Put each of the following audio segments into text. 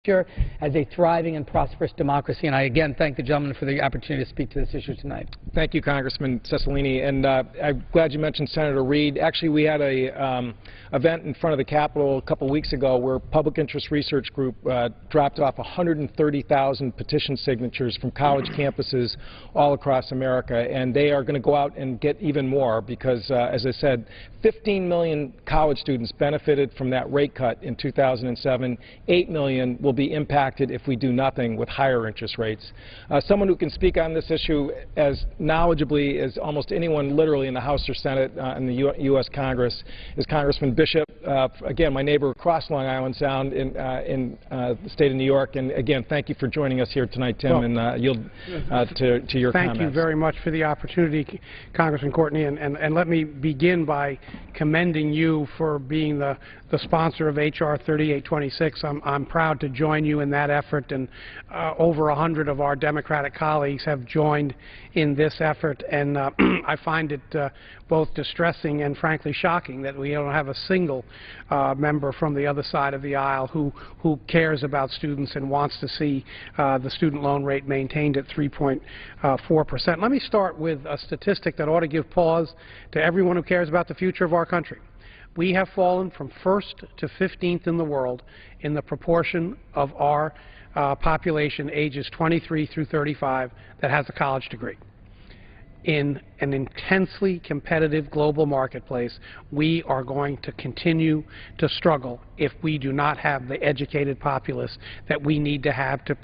as a thriving and prosperous democracy. And I again thank the gentleman for the opportunity to speak to this issue tonight. Thank you, Congressman Cicilline. And I'm glad you mentioned Senator Reid. Actually, we had a event in front of the Capitol a couple weeks ago where Public Interest Research Group dropped off 130,000 petition signatures from college campuses all across America. And they are going to go out and get even more because, as I said, 15 million college students benefited from that rate cut in 2007. 8 million will be impacted if we do nothing with higher interest rates. Someone who can speak on this issue as knowledgeably as almost anyone literally in the House or Senate in the U.S. Congress is Congressman Bishop, again, my neighbor across Long Island Sound in the state of New York. And again, thank you for joining us here tonight, Tim, and yield to your comments. Thank you very much for the opportunity, Congressman Courtney, and let me begin by commending you for being the sponsor of H.R. 3826. I'm proud to join you in that effort, and over 100 of our Democratic colleagues have joined in this effort, and I find it both distressing and frankly shocking that we don't have a single member from the other side of the aisle who cares about students and wants to see the student loan rate maintained at 3.4%. Let me start with a statistic that ought to give pause to everyone who cares about the future of our country. We have fallen from 1st to 15th in the world in the proportion of our population ages 23 through 35 that has a college degree. In an intensely competitive global marketplace, we are going to continue to struggle if we do not have the educated populace that we need to have to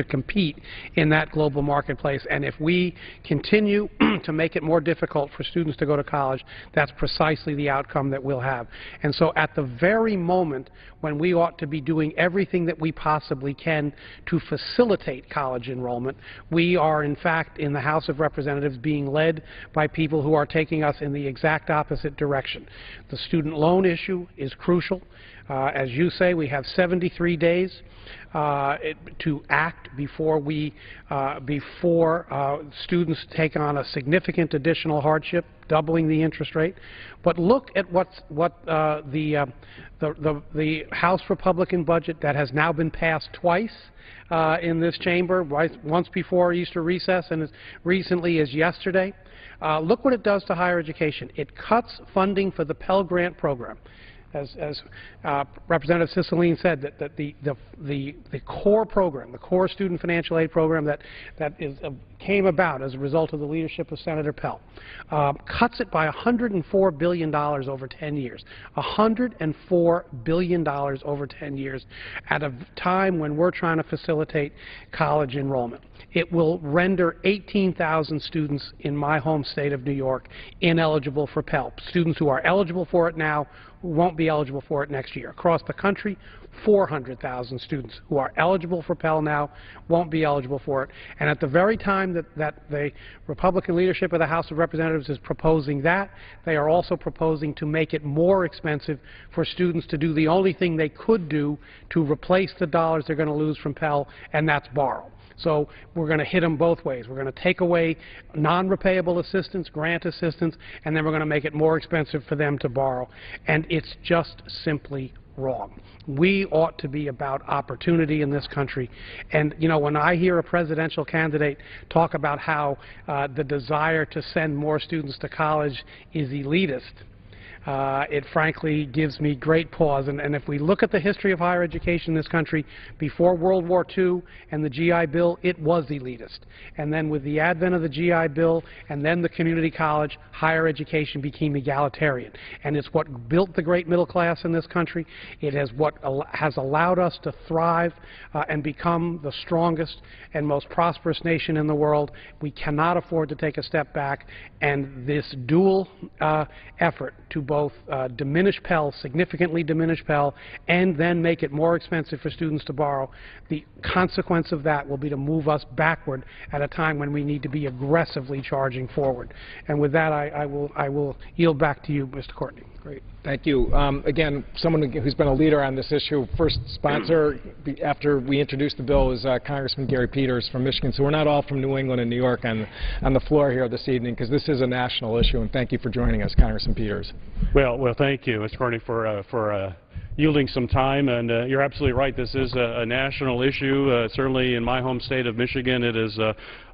compete in that global marketplace. And if we continue to make it more difficult for students to go to college, that's precisely the outcome that we'll have. And so at the very moment when we ought to be doing everything that we possibly can to facilitate college enrollment, we are in fact in the House of Representatives being led by people who are taking us in the exact opposite direction. The student loan issue is crucial. As you say, we have 73 days to act before students take on a significant additional hardship, doubling the interest rate. But look at what the House Republican budget that has now been passed twice in this chamber, once before Easter recess and as recently as yesterday. Look what it does to higher education. It cuts funding for the Pell Grant program. As Representative Cicilline said, that the core program, the core student financial aid program that came about as a result of the leadership of Senator Pell, cuts it by $104 billion over 10 years. $104 billion over 10 years at a time when we're trying to facilitate college enrollment. It will render 18,000 students in my home state of New York ineligible for Pell. Students who are eligible for it now won't be eligible for it next year. Across the country, 400,000 students who are eligible for Pell now won't be eligible for it. And at the very time that the Republican leadership of the House of Representatives is proposing that, they are also proposing to make it more expensive for students to do the only thing they could do to replace the dollars they're going to lose from Pell, and that's borrow. So we're going to hit them both ways. We're going to take away non-repayable assistance, grant assistance, and then we're going to make it more expensive for them to borrow. And it's just simply wrong. We ought to be about opportunity in this country. And, you know, when I hear a presidential candidate talk about how the desire to send more students to college is elitist, it frankly gives me great pause. And if we look at the history of higher education in this country, before World War II and the GI Bill, it was elitist. And then with the advent of the GI Bill and then the community college, higher education became egalitarian. And it's what built the great middle class in this country. It is what has allowed us to thrive and become the strongest and most prosperous nation in the world. We cannot afford to take a step back, and this dual effort to both diminish Pell, significantly diminish Pell, and then make it more expensive for students to borrow, the consequence of that will be to move us backward at a time when we need to be aggressively charging forward. And with that, I will yield back to you, Mr. Courtney. Great. Thank you. Again, someone who's been a leader on this issue, first sponsor after we introduced the bill was Congressman Gary Peters from Michigan. So we're not all from New England and New York on the floor here this evening, because this is a national issue. And thank you for joining us, Congressman Peters. Well, thank you, Mr. Courtney, for yielding some time. And you're absolutely right. This is a national issue. Certainly in my home state of Michigan, it is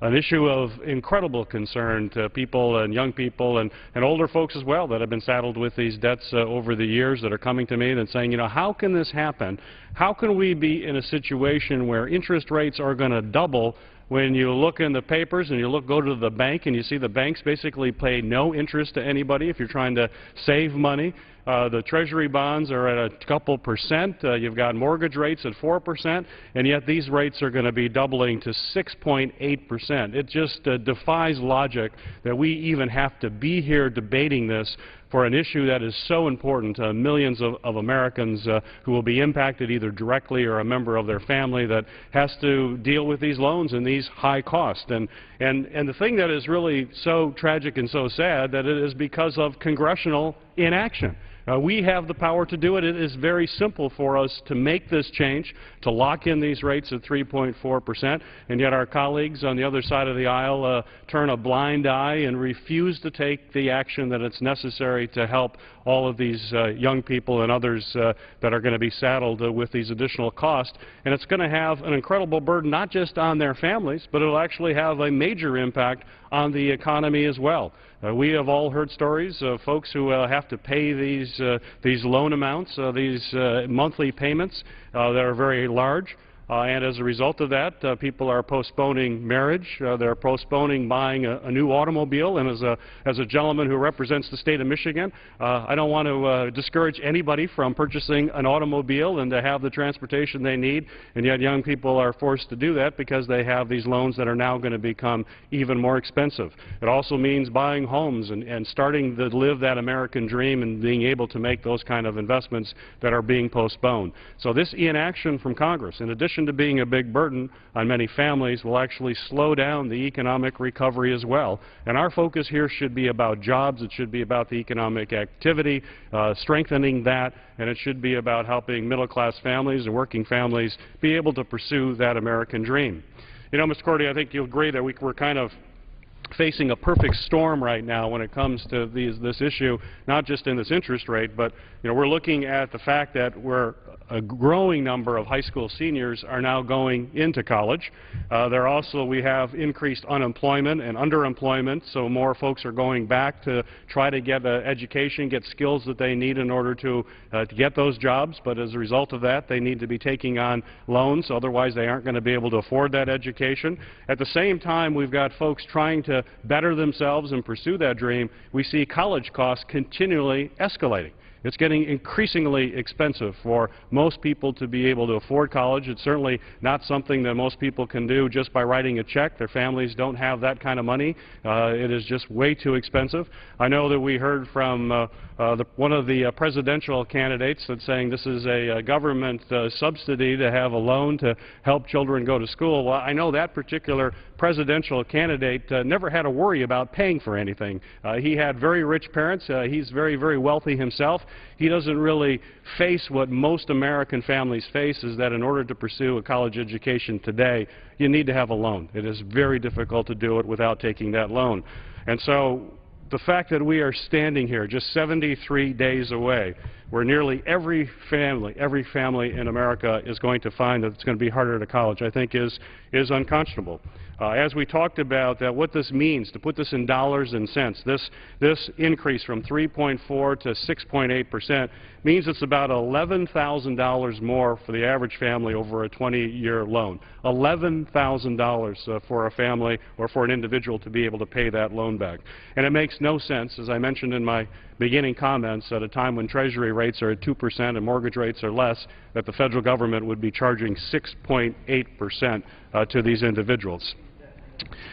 an issue of incredible concern to people and young people and older folks as well that have been saddled with these debts over the years, that are coming to me and saying, you know, how can this happen? How can we be in a situation where interest rates are going to double when you look in the papers and you go to the bank and you see the banks basically pay no interest to anybody if you're trying to save money? The Treasury bonds are at a couple percent. You've got mortgage rates at 4%, and yet these rates are going to be doubling to 6.8%. It just defies logic that we even have to be here debating this for an issue that is so important to millions of Americans who will be impacted either directly or a member of their family that has to deal with these loans and these high costs. And the thing that is really so tragic and so sad that it is because of congressional inaction. We have the power to do it. It is very simple for us to make this change, to lock in these rates at 3.4%, and yet our colleagues on the other side of the aisle turn a blind eye and refuse to take the action that it's necessary to help all of these young people and others that are going to be saddled with these additional costs. And it's going to have an incredible burden not just on their families, but it will actually have a major impact on the economy as well. We have all heard stories of folks who have to pay these loan amounts, these monthly payments that are very large. And as a result of that, people are postponing marriage. They're postponing buying a new automobile. And as a gentleman who represents the state of Michigan, I don't want to discourage anybody from purchasing an automobile and to have the transportation they need. And yet young people are forced to do that because they have these loans that are now going to become even more expensive. It also means buying homes and starting to live that American dream and being able to make those kind of investments that are being postponed. So this inaction from Congress, in addition to being a big burden on many families, will actually slow down the economic recovery as well. And our focus here should be about jobs. It should be about the economic activity, strengthening that, and it should be about helping middle-class families and working families be able to pursue that American dream. You know, Mr. Cordy, I think you'll agree that we're kind of facing a perfect storm right now when it comes to this issue, not just in this interest rate, but you know, we're looking at the fact that a growing number of high school seniors are now going into college. We have increased unemployment and underemployment, so more folks are going back to try to get education, get skills that they need in order to get those jobs. But as a result of that, they need to be taking on loans, otherwise they aren't going to be able to afford that education. At the same time, we've got folks trying to better themselves and pursue that dream. We see college costs continually escalating. It's getting increasingly expensive for most people to be able to afford college. It's certainly not something that most people can do just by writing a check. Their families don't have that kind of money. It is just way too expensive. I know that we heard from one of the presidential candidates that's saying this is a government subsidy to have a loan to help children go to school. Well, I know that particular presidential candidate never had to worry about paying for anything. He had very rich parents. He's very, very wealthy himself. He doesn't really face what most American families face, is that in order to pursue a college education today, you need to have a loan. It is very difficult to do it without taking that loan. And so the fact that we are standing here just 73 days away, where nearly every family in America is going to find that it's going to be harder to college, I think is unconscionable. As we talked about what this means, to put this in dollars and cents, this increase from 3.4 to 6.8% means it's about $11,000 more for the average family over a 20-year loan. $11,000 for a family or for an individual to be able to pay that loan back. And it makes no sense, as I mentioned in my beginning comments, at a time when Treasury rates are at 2% and mortgage rates are less, that the federal government would be charging 6.8% to these individuals.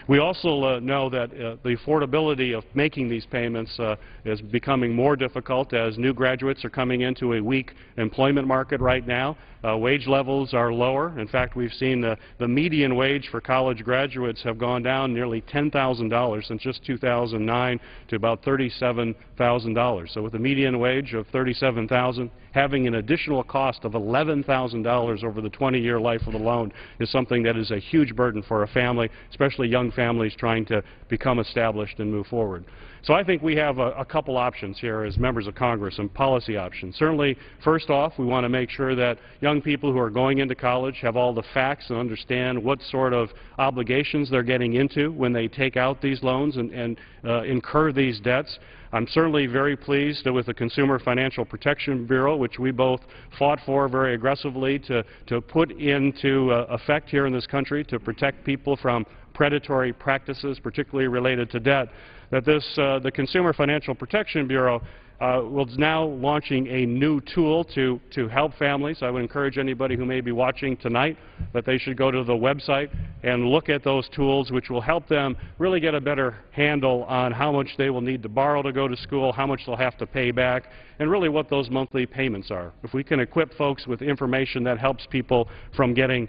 We also know that the affordability of making these payments is becoming more difficult as new graduates are coming into a weak employment market right now. Wage levels are lower. In fact, we've seen the median wage for college graduates have gone down nearly $10,000 since just 2009 to about $37,000. So with a median wage of $37,000, having an additional cost of $11,000 over the 20-year life of the loan is something that is a huge burden for a family, especially young families trying to become established and move forward. So I think we have a couple options here as members of Congress and policy options. Certainly, first off, we want to make sure that young people who are going into college have all the facts and understand what sort of obligations they're getting into when they take out these loans and incur these debts. I'm certainly very pleased with the Consumer Financial Protection Bureau, which we both fought for very aggressively to put into effect here in this country to protect people from predatory practices, particularly related to debt. That the Consumer Financial Protection Bureau is now launching a new tool to help families. I would encourage anybody who may be watching tonight that they should go to the website and look at those tools, which will help them really get a better handle on how much they will need to borrow to go to school, how much they'll have to pay back, and really what those monthly payments are. If we can equip folks with information that helps people from getting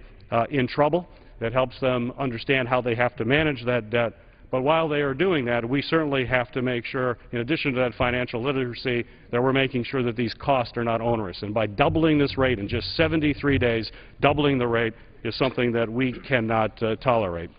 in trouble, that helps them understand how they have to manage that debt. But while they are doing that, we certainly have to make sure, in addition to that financial literacy, that we're making sure that these costs are not onerous. And by doubling this rate in just 73 days, doubling the rate is something that we cannot tolerate.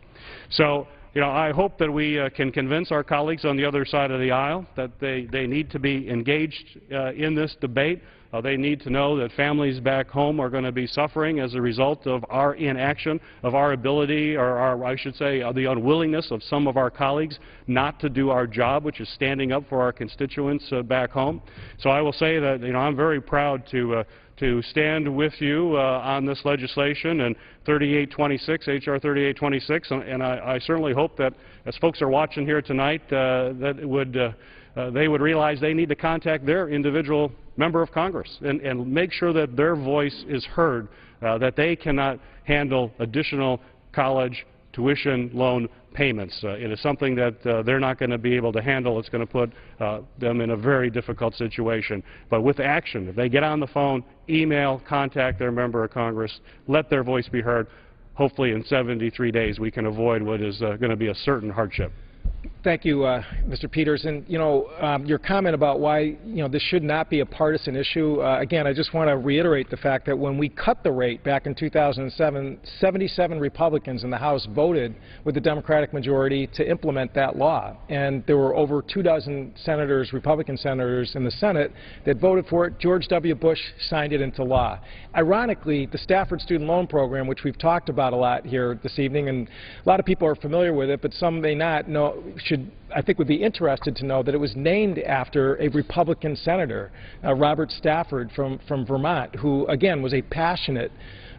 So, you know, I hope that we can convince our colleagues on the other side of the aisle that they need to be engaged in this debate. They need to know that families back home are going to be suffering as a result of our inaction, of our ability, or I should say the unwillingness of some of our colleagues not to do our job, which is standing up for our constituents back home. So I will say that, you know, I'm very proud to stand with you on this legislation and 3826, H.R. 3826, and I certainly hope that as folks are watching here tonight that they would realize they need to contact their individual member of Congress and make sure that their voice is heard, that they cannot handle additional college tuition loan payments. It is something that they're not going to be able to handle. It's going to put them in a very difficult situation. But with action, if they get on the phone, email, contact their member of Congress, let their voice be heard, hopefully in 73 days we can avoid what is going to be a certain hardship. Thank you, Mr. Peters. And, you know, your comment about why, you know, this should not be a partisan issue, again, I just want to reiterate the fact that when we cut the rate back in 2007, 77 Republicans in the House voted with the Democratic majority to implement that law. And there were over 24 senators, Republican senators in the Senate that voted for it. George W. Bush signed it into law. Ironically, the Stafford Student Loan Program, which we've talked about a lot here this evening, and a lot of people are familiar with it, but some may not know, I think would be interested to know that it was named after a Republican senator, Robert Stafford from Vermont, who, again, was a passionate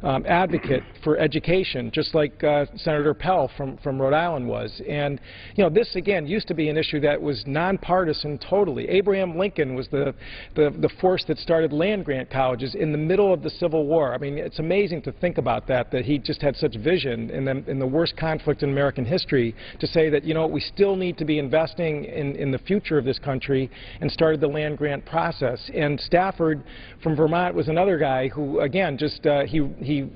advocate for education, just like Senator Pell from Rhode Island was. And, you know, this, again, used to be an issue that was nonpartisan totally. Abraham Lincoln was the force that started land-grant colleges in the middle of the Civil War. I mean, it's amazing to think about that he just had such vision in the worst conflict in American history to say that, you know, we still need to be investing in the future of this country, and started the land-grant process. And Stafford from Vermont was another guy who, again, just he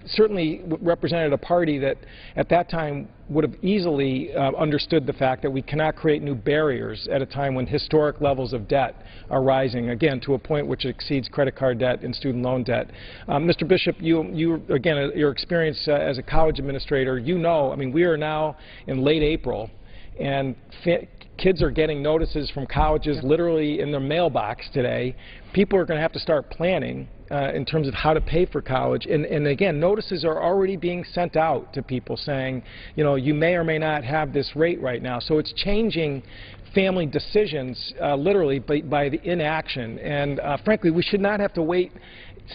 certainly represented a party that at that time would have easily understood the fact that we cannot create new barriers at a time when historic levels of debt are rising, again, to a point which exceeds credit card debt and student loan debt. Mr. Bishop, you again, your experience as a college administrator, you know, I mean, we are now in late April, and kids are getting notices from colleges literally in their mailbox today. People are going to have to start planning in terms of how to pay for college. And again, notices are already being sent out to people saying, you know, you may or may not have this rate right now. So it's changing family decisions literally by the inaction. And frankly, we should not have to wait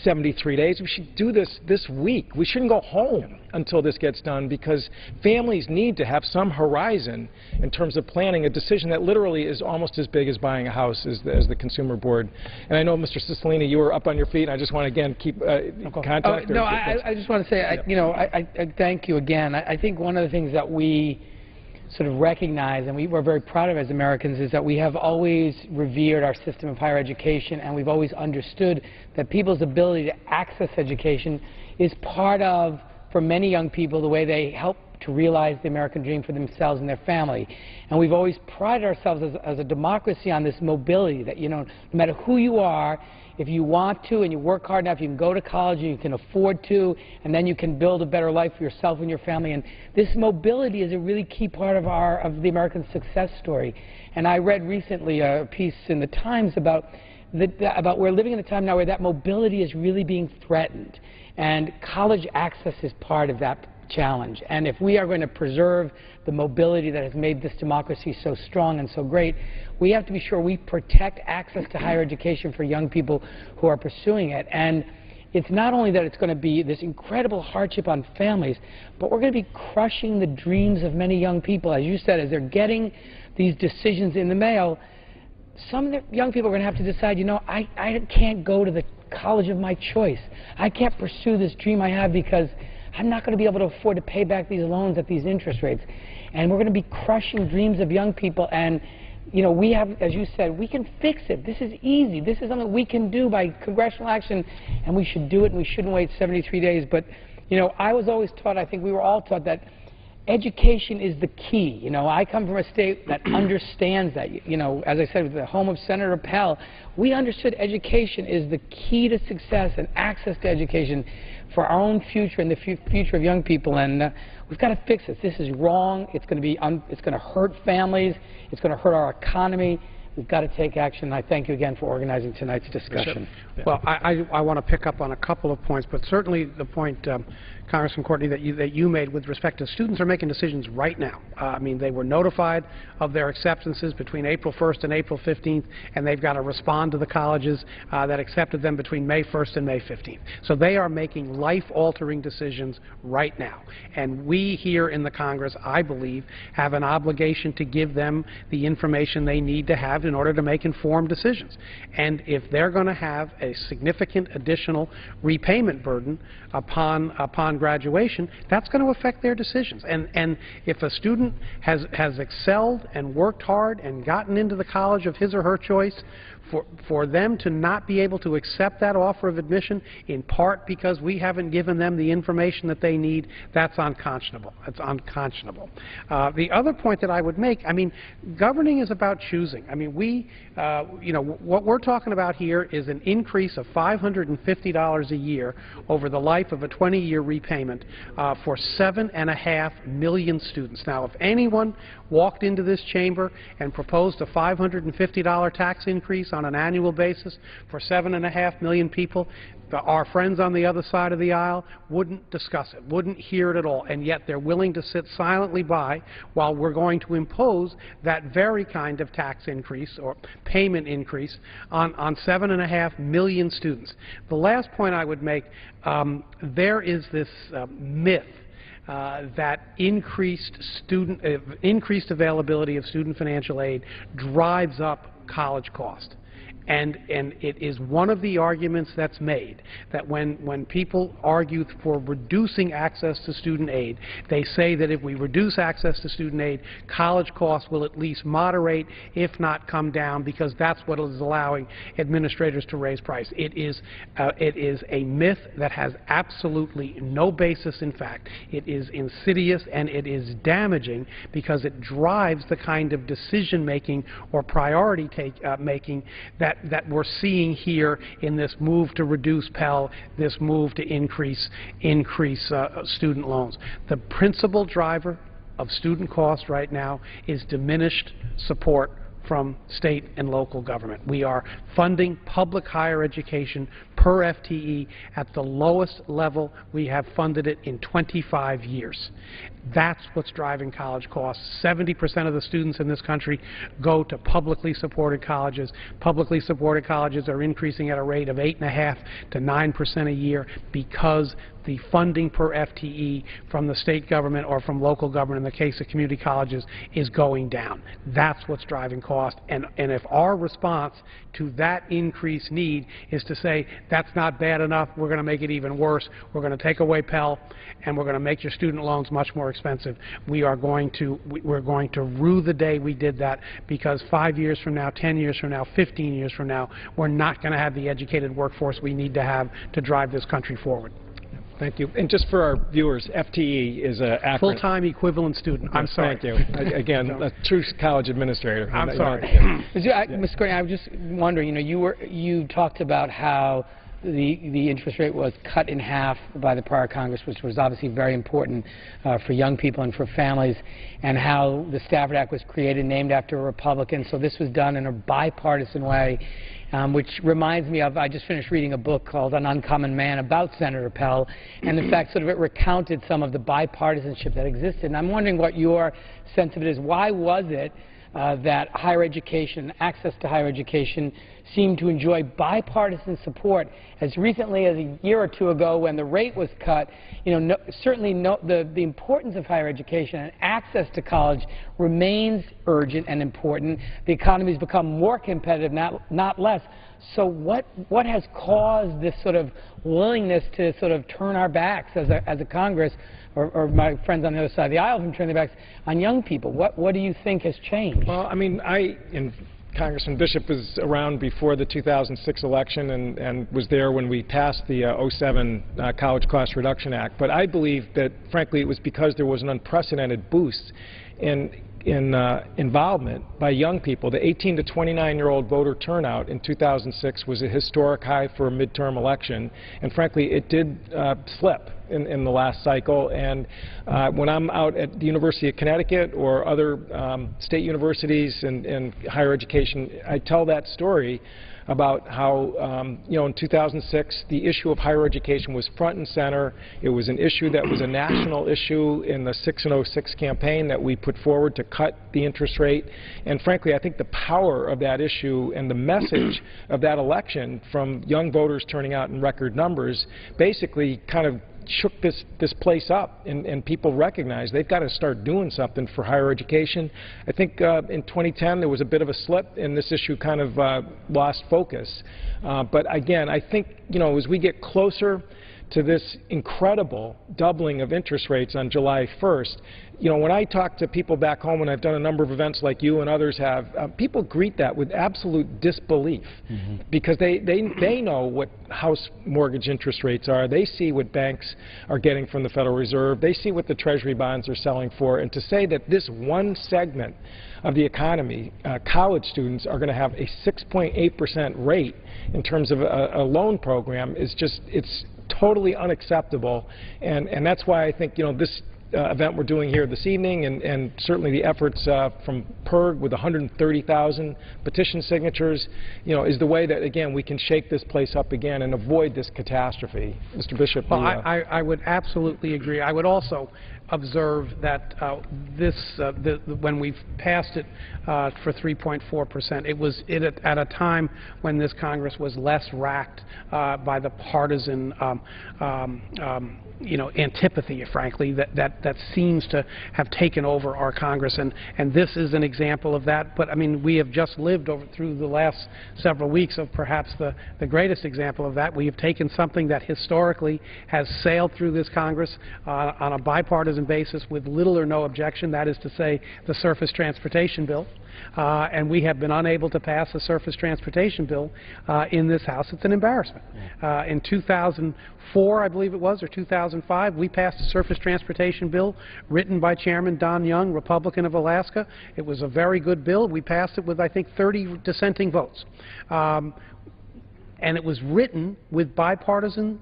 73 days. We should do this week. We shouldn't go home until this gets done, because families need to have some horizon in terms of planning a decision that literally is almost as big as buying a house as the Consumer Board. And I know, Mr. Cicilline, you were up on your feet, and I just want to, again, keep contact. I just want to say, you know, I thank you again. I think one of the things that we sort of recognize, and we're very proud of as Americans, is that we have always revered our system of higher education, and we've always understood that people's ability to access education is part of, for many young people, the way they help to realize the American dream for themselves and their family. And we've always prided ourselves as a democracy on this mobility, that, you know, no matter who you are, if you want to and you work hard enough, you can go to college and you can afford to, and then you can build a better life for yourself and your family. And this mobility is a really key part of the American success story. And I read recently a piece in the Times about we're living in a time now where that mobility is really being threatened. And college access is part of that challenge. And if we are going to preserve the mobility that has made this democracy so strong and so great, we have to be sure we protect access to higher education for young people who are pursuing it. And it's not only that it's going to be this incredible hardship on families, but we're going to be crushing the dreams of many young people. As you said, as they're getting these decisions in the mail, some of the young people are going to have to decide, you know, I can't go to the college of my choice. I can't pursue this dream I have because I'm not going to be able to afford to pay back these loans at these interest rates. And we're going to be crushing dreams of young people. And, you know, we have, as you said, we can fix it. This is easy. This is something we can do by congressional action, and we should do it, and we shouldn't wait 73 days. But, you know, I was always taught, I think we were all taught, that education is the key. You know, I come from a state that understands that. You know, as I said, the home of Senator Pell, we understood education is the key to success and access to education for our own future and the future of young people. And we've got to fix this. This is wrong. It's going to be it's going to hurt families. It's going to hurt our economy. We've got to take action. And I thank you again for organizing tonight's discussion. Sure. Well, I want to pick up on a couple of points, but certainly the point, Congressman Courtney, that you made with respect to students are making decisions right now. I mean, they were notified of their acceptances between April 1st and April 15th, and they've got to respond to the colleges that accepted them between May 1st and May 15th. So they are making life-altering decisions right now. And we here in the Congress, I believe, have an obligation to give them the information they need to have in order to make informed decisions. And if they're going to have a significant additional repayment burden upon graduation, that's going to affect their decisions. And if a student has excelled and worked hard and gotten into the college of his or her choice, for them to not be able to accept that offer of admission, in part because we haven't given them the information that they need, that's unconscionable. That's unconscionable. The other point that I would make, I mean, governing is about choosing. I mean, you know, what we're talking about here is an increase of $550 a year over the life of a 20-year repayment for 7.5 million students. Now, if anyone walked into this chamber and proposed a $550 tax increase on an annual basis for 7.5 million people, our friends on the other side of the aisle wouldn't discuss it, wouldn't hear it at all, and yet they're willing to sit silently by while we're going to impose that very kind of tax increase or payment increase on 7.5 million students. The last point I would make, there is this myth that increased availability of student financial aid drives up college cost. And it is one of the arguments that's made, that when people argue for reducing access to student aid, they say that if we reduce access to student aid, college costs will at least moderate, if not come down, because that's what is allowing administrators to raise price. It is a myth that has absolutely no basis in fact. It is insidious and it is damaging because it drives the kind of decision-making or priority making that we're seeing here in this move to reduce Pell, this move to increase student loans. The principal driver of student cost right now is diminished support from state and local government. We are funding public higher education per FTE at the lowest level we have funded it in 25 years. That's what's driving college costs. 70% of the students in this country go to publicly supported colleges. Publicly supported colleges are increasing at a rate of 8.5% to 9% a year because the funding per FTE from the state government or from local government in the case of community colleges is going down. That's what's driving cost. And if our response to that increased need is to say that's not bad enough, we're going to make it even worse, we're going to take away Pell, and we're going to make your student loans much more expensive, we're going to rue the day we did that, because 5 years from now, 10 years from now, 15 years from now, we're not going to have the educated workforce we need to have to drive this country forward. Thank you. And just for our viewers, FTE is an acronym. Full-time equivalent student. I'm sorry. Thank you. Again, a true college administrator. I'm sorry. Ms. Gordon, I was just wondering, you talked about how the interest rate was cut in half by the prior Congress, which was obviously very important for young people and for families, and how the Stafford Act was created, named after a Republican. So this was done in a bipartisan way, which reminds me of, I just finished reading a book called An Uncommon Man about Senator Pell, and in fact sort of it recounted some of the bipartisanship that existed. And I'm wondering what your sense of it is. Why was it that higher education, access to higher education, seemed to enjoy bipartisan support as recently as a year or two ago when the rate was cut? The importance of higher education and access to college remains urgent and important. The economy has become more competitive, not less. So what has caused this sort of willingness to sort of turn our backs as a Congress, or my friends on the other side of the aisle from turning their backs on young people? What do you think has changed? Well, I mean, Congressman Bishop was around before the 2006 election and was there when we passed the 07 College Cost Reduction Act. But I believe that, frankly, it was because there was an unprecedented boost in involvement by young people. The 18 to 29-year-old voter turnout in 2006 was a historic high for a midterm election, and frankly, it did slip in the last cycle. And when I'm out at the University of Connecticut or other state universities and higher education, I tell that story about how, in 2006, the issue of higher education was front and center. It was an issue that was a national issue in the 6 and 06 campaign that we put forward to cut the interest rate. And frankly, I think the power of that issue and the message of that election from young voters turning out in record numbers basically kind of shook this place up, and people recognized they've got to start doing something for higher education. I think in 2010 there was a bit of a slip, and this issue kind of lost focus. But again, I think, as we get closer to this incredible doubling of interest rates on July 1st, when I talk to people back home, and I've done a number of events like you and others have, people greet that with absolute disbelief, because they know what house mortgage interest rates are. They see what banks are getting from the Federal Reserve. They see what the Treasury bonds are selling for. And to say that this one segment of the economy, college students, are going to have a 6.8% rate in terms of a loan program is just, it's totally unacceptable. And that's why I think, this event we're doing here this evening, and certainly the efforts from PIRG with 130,000 petition signatures, is the way that, again, we can shake this place up again and avoid this catastrophe. Mr. Bishop. Well, I would absolutely agree. I would also observe that when we passed it for 3.4%, it was at a time when this Congress was less racked by the partisan antipathy, frankly, that seems to have taken over our Congress, and this is an example of that. But I mean, we have just lived through the last several weeks of perhaps the greatest example of that. We have taken something that historically has sailed through this Congress on a bipartisan basis with little or no objection, that is to say, the Surface Transportation Bill. And we have been unable to pass a surface transportation bill in this House. It's an embarrassment. In 2004, I believe it was, or 2005, we passed a surface transportation bill written by Chairman Don Young, Republican of Alaska. It was a very good bill. We passed it with, I think, 30 dissenting votes. And it was written with bipartisan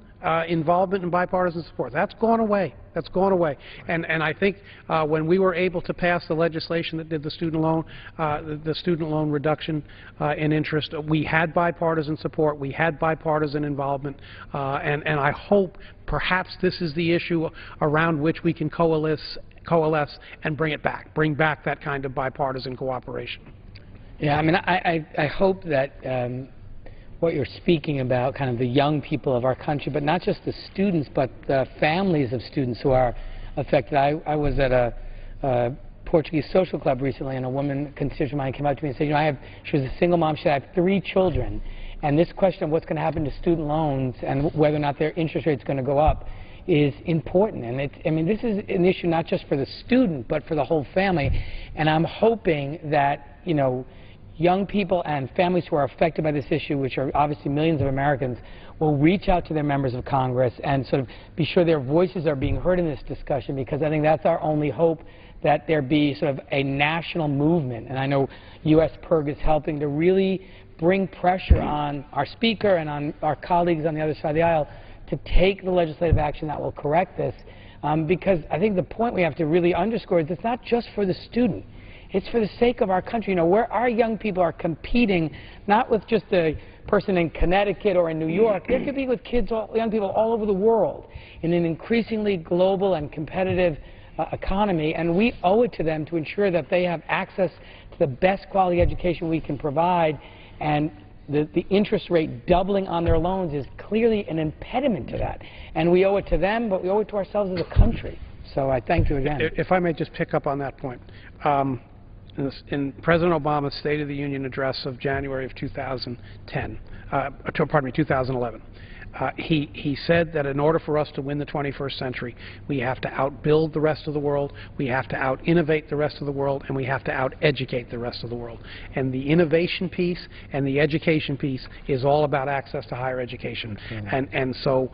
involvement and bipartisan support. That's gone away. That's gone away. And I think when we were able to pass the legislation that did the student loan reduction in interest, we had bipartisan support. We had bipartisan involvement. And I hope perhaps this is the issue around which we can coalesce and bring back that kind of bipartisan cooperation. Yeah, I mean, I hope that what you're speaking about, kind of the young people of our country, but not just the students, but the families of students who are affected. I was at a Portuguese social club recently, and a woman, constituent of mine, came up to me and said, you know, she was a single mom, she said, I have 3 children, and this question of what's going to happen to student loans and whether or not their interest rate is going to go up is important. And I mean, this is an issue not just for the student, but for the whole family. And I'm hoping that, you know, young people and families who are affected by this issue, which are obviously millions of Americans, will reach out to their members of Congress and sort of be sure their voices are being heard in this discussion, because I think that's our only hope, that there be sort of a national movement. And I know U.S. PIRG is helping to really bring pressure on our Speaker and on our colleagues on the other side of the aisle to take the legislative action that will correct this, because I think the point we have to really underscore is it's not just for the student. It's for the sake of our country. You know, where our young people are competing, not with just a person in Connecticut or in New York, they're competing with kids, young people all over the world in an increasingly global and competitive economy, and we owe it to them to ensure that they have access to the best quality education we can provide. And the interest rate doubling on their loans is clearly an impediment to that. And we owe it to them, but we owe it to ourselves as a country. So I thank you again. If I may just pick up on that point. In President Obama's State of the Union address of January of 2011, he said that in order for us to win the 21st century, we have to outbuild the rest of the world, we have to out-innovate the rest of the world, and we have to out-educate the rest of the world. And the innovation piece and the education piece is all about access to higher education. And so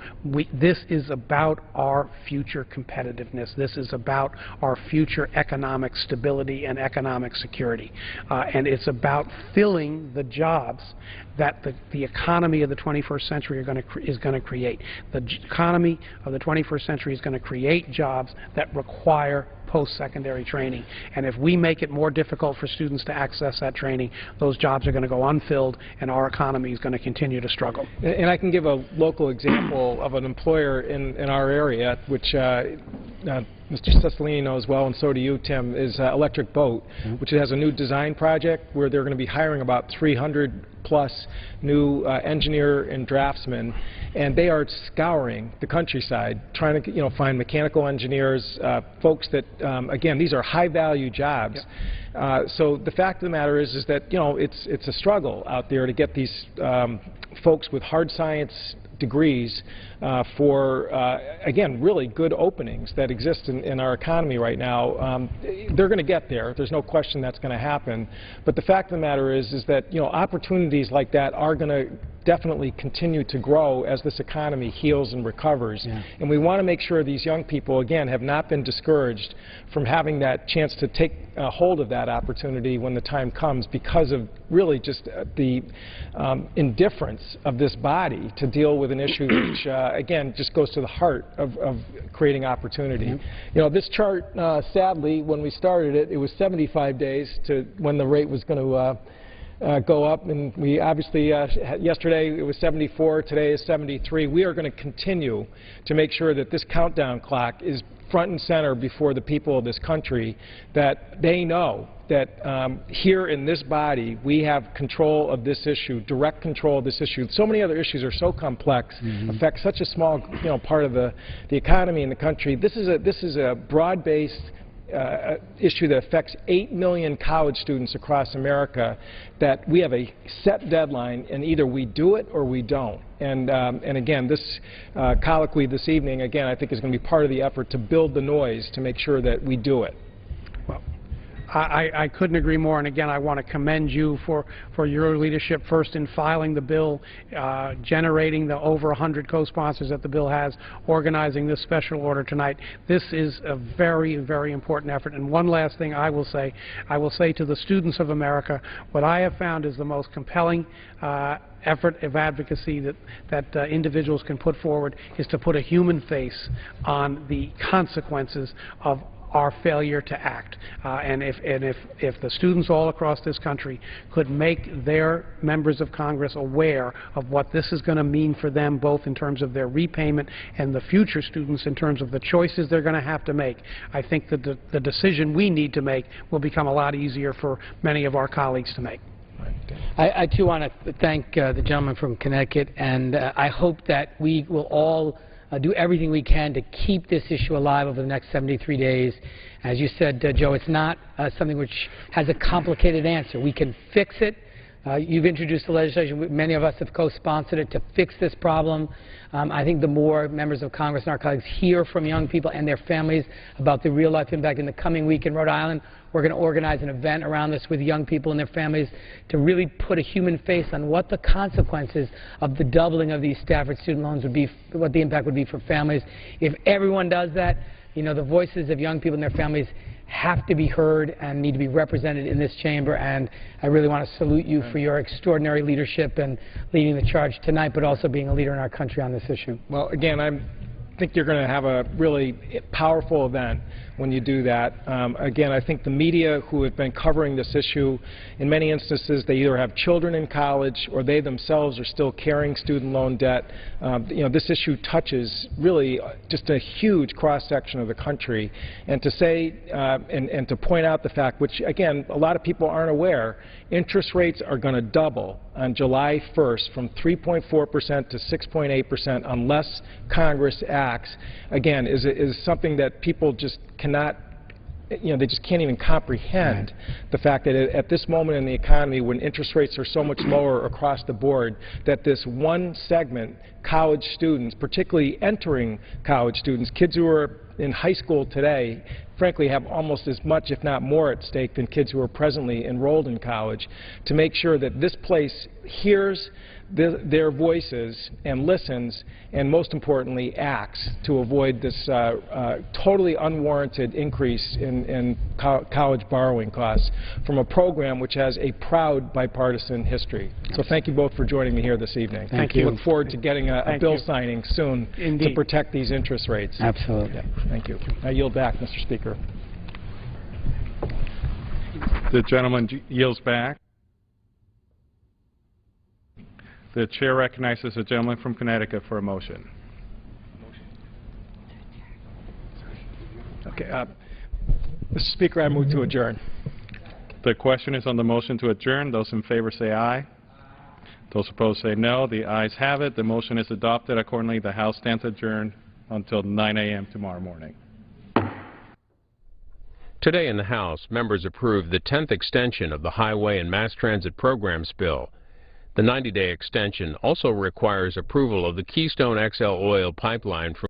this is about our future competitiveness. This is about our future economic stability and economic security. And it's about filling the jobs that the economy of the 21st century is going to create. The economy of the 21st century is going to create jobs that require post-secondary training. And if we make it more difficult for students to access that training, those jobs are going to go unfilled, and our economy is going to continue to struggle. And I can give a local example of an employer in our area, which Mr. Cicilline knows well, and so do you, Tim, is Electric Boat, which has a new design project where they're going to be hiring about 300 plus new engineer and draftsmen, and they are scouring the countryside trying to find mechanical engineers, folks that again, these are high value jobs. So the fact of the matter is that it's a struggle out there to get these folks with hard science degrees for, again, really good openings that exist in our economy right now. They're going to get there. There's no question that's going to happen. But the fact of the matter is that opportunities like that are going to definitely continue to grow as this economy heals and recovers. And we want to make sure these young people, again, have not been discouraged from having that chance to take hold of that opportunity when the time comes, because of really just the indifference of this body to deal with an issue which, again, just goes to the heart of creating opportunity. This chart, sadly, when we started it, it was 75 days to when the rate was going to go up, and we obviously, yesterday it was 74, today is 73. We are going to continue to make sure that this countdown clock is front and center before the people of this country, that they know that here in this body we have control of this issue, direct control of this issue. So many other issues are so complex, affect such a small part of the economy in the country. This is a broad-based issue that affects 8 million college students across America, that we have a set deadline, and either we do it or we don't. And again, this colloquy this evening, again, I think is going to be part of the effort to build the noise to make sure that we do it. Well, I couldn't agree more, and again, I want to commend you for your leadership, first in filing the bill, generating the over 100 co-sponsors that the bill has, organizing this special order tonight. This is a very, very important effort. And one last thing I will say to the students of America, what I have found is the most compelling effort of advocacy that individuals can put forward is to put a human face on the consequences of our failure to act. And if the students all across this country could make their members of Congress aware of what this is going to mean for them, both in terms of their repayment and the future students in terms of the choices they're going to have to make, I think that the decision we need to make will become a lot easier for many of our colleagues to make. I too want to thank the gentleman from Connecticut, and I hope that we will all do everything we can to keep this issue alive over the next 73 days. As you said, Joe, it's not something which has a complicated answer. We can fix it. You've introduced the legislation. Many of us have co-sponsored it to fix this problem. I think the more members of Congress and our colleagues hear from young people and their families about the real-life impact in the coming week in Rhode Island, we're going to organize an event around this with young people and their families to really put a human face on what the consequences of the doubling of these Stafford student loans would be, what the impact would be for families. If everyone does that, you know, the voices of young people and their families have to be heard and need to be represented in this chamber, and I really want to salute you for your extraordinary leadership and leading the charge tonight, but also being a leader in our country on this issue. Well, again, I think you're going to have a really powerful event when you do that. Again, I think the media who have been covering this issue, in many instances, they either have children in college or they themselves are still carrying student loan debt. You know, this issue touches really just a huge cross-section of the country. And to say and to point out the fact, which, again, a lot of people aren't aware, interest rates are going to double on July 1st from 3.4% to 6.8% unless Congress acts, again, is something that people just cannot, you know, they just can't even comprehend the fact that at this moment in the economy when interest rates are so much lower across the board, that this one segment, college students, particularly entering college students, kids who are in high school today, frankly have almost as much, if not more, at stake than kids who are presently enrolled in college, to make sure that this place hears their voices and listens, and most importantly acts to avoid this totally unwarranted increase in college borrowing costs from a program which has a proud bipartisan history. So thank you both for joining me here this evening. Thank you. Look forward to getting a bill signing soon to protect these interest rates. Absolutely. Yeah, thank you. I yield back, Mr. Speaker. The gentleman yields back. The chair recognizes the gentleman from Connecticut for a motion. Okay. Mr. Speaker, I move to adjourn. The question is on the motion to adjourn. Those in favor say aye. Those opposed say no. The ayes have it. The motion is adopted. Accordingly, the House stands adjourned until 9 a.m. tomorrow morning. Today in the House, members approved the 10th extension of the Highway and Mass Transit Programs Bill. The 90-day extension also requires approval of the Keystone XL oil pipeline from